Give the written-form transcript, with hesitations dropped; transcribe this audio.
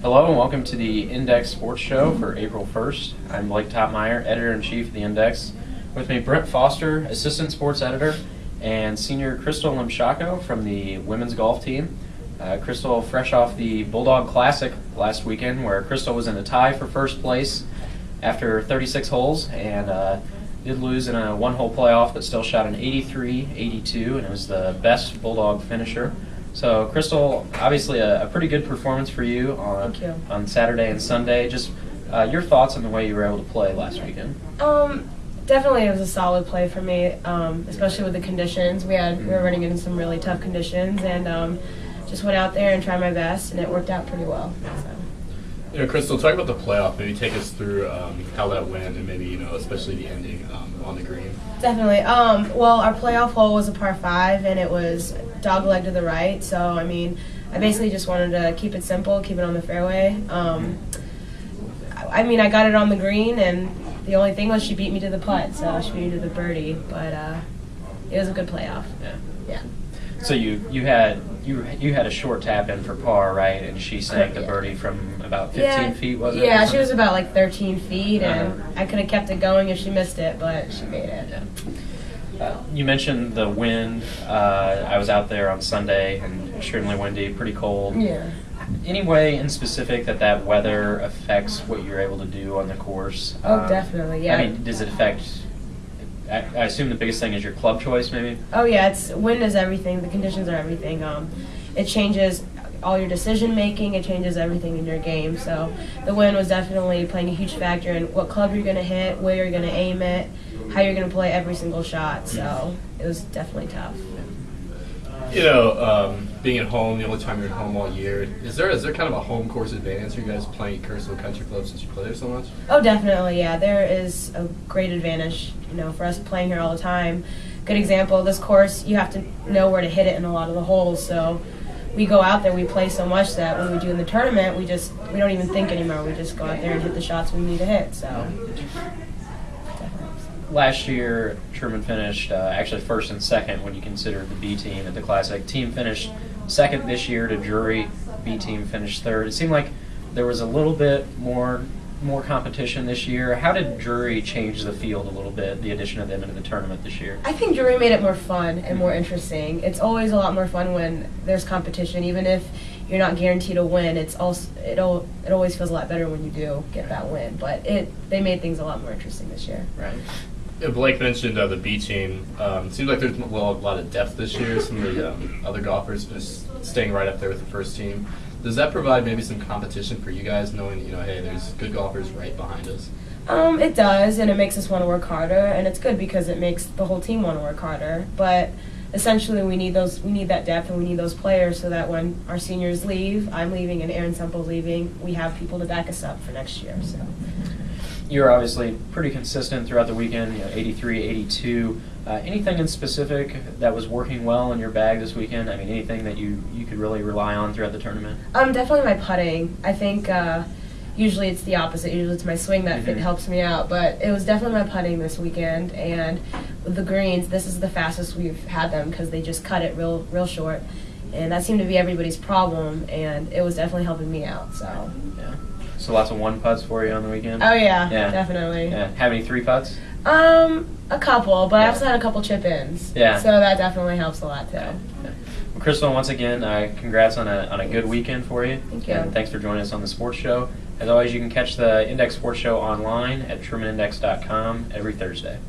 Hello and welcome to the Index Sports Show for April 1st. I'm Blake Toppmeyer, Editor-in-Chief of the Index. With me, Brent Foster, Assistant Sports Editor, and Senior Krystal Limsiaco from the women's golf team. Krystal fresh off the Bulldog Classic last weekend, where Krystal was in a tie for first place after 36 holes and did lose in a one-hole playoff, but still shot an 83-82, and it was the best Bulldog finisher. So, Krystal, obviously a pretty good performance for you on Saturday and Sunday. Just your thoughts on the way you were able to play last weekend? Definitely, it was a solid play for me, especially with the conditions. We were running into some really tough conditions, and just went out there and tried my best, and it worked out pretty well. So. Krystal, talk about the playoff. Maybe take us through how that went, and maybe especially the ending on the green. Definitely. Well, our playoff hole was a par 5, and it was dog leg to the right. So I basically just wanted to keep it simple, keep it on the fairway. I got it on the green, and the only thing was she beat me to the putt, so she beat me to the birdie. But it was a good playoff. Yeah. So you had a short tap in for par, right? And she sank the birdie from about 15 feet, was it? Yeah, she was about like 13 feet, and I could have kept it going if she missed it, but she made it. Yeah. You mentioned the wind. I was out there on Sunday, and extremely windy, pretty cold. Yeah. Any way in specific that weather affects what you're able to do on the course? Oh, definitely, yeah. Does it affect... I assume the biggest thing is your club choice, maybe? Oh, yeah. Wind is everything. The conditions are everything. It changes all your decision-making. It changes everything in your game. So the wind was definitely playing a huge factor in what club you're going to hit, where you're going to aim it, how you're going to play every single shot. So it was definitely tough. Being at home, the only time you're at home all year, is there kind of a home course advantage for you guys playing at Krystal Country Club since you play there so much? Oh, definitely, yeah. There is a great advantage, for us playing here all the time. Good example, this course, you have to know where to hit it in a lot of the holes. So we go out there, we play so much that when we do in the tournament, we don't even think anymore. We just go out there and hit the shots we need to hit. So. Last year, Truman finished actually first and second when you consider the B team at the Classic. Team finished second this year to Drury. B team finished third. It seemed like there was a little bit more competition this year. How did Drury change the field a little bit, the addition of them into the tournament this year? I think Drury made it more fun and more interesting. It's always a lot more fun when there's competition, even if you're not guaranteed a win. It always feels a lot better when you do get that win. But they made things a lot more interesting this year. Right. Blake mentioned the B team. Seems like there's a lot of depth this year. Some of the other golfers just staying right up there with the first team. Does that provide maybe some competition for you guys, knowing hey, there's good golfers right behind us? It does, and it makes us want to work harder, and it's good because it makes the whole team want to work harder. But essentially, we need that depth, and we need those players so that when our seniors leave, I'm leaving, and Aaron Semple's leaving, we have people to back us up for next year. So. You're obviously pretty consistent throughout the weekend, 83, 82. Anything in specific that was working well in your bag this weekend? Anything that you could really rely on throughout the tournament? Definitely my putting. I think usually it's the opposite. Usually it's my swing that helps me out. But it was definitely my putting this weekend. And with the greens, this is the fastest we've had them because they just cut it real short. And that seemed to be everybody's problem, and it was definitely helping me out. So. Yeah. So lots of one putts for you on the weekend? Oh, yeah. Definitely. Yeah. Have any 3 putts? A couple, but I also had a couple chip-ins. Yeah. So that definitely helps a lot, too. Yeah. Well, Krystal, once again, congrats on a good weekend for you. Thank you. And thanks for joining us on the Sports Show. As always, you can catch the Index Sports Show online at TrumanIndex.com every Thursday.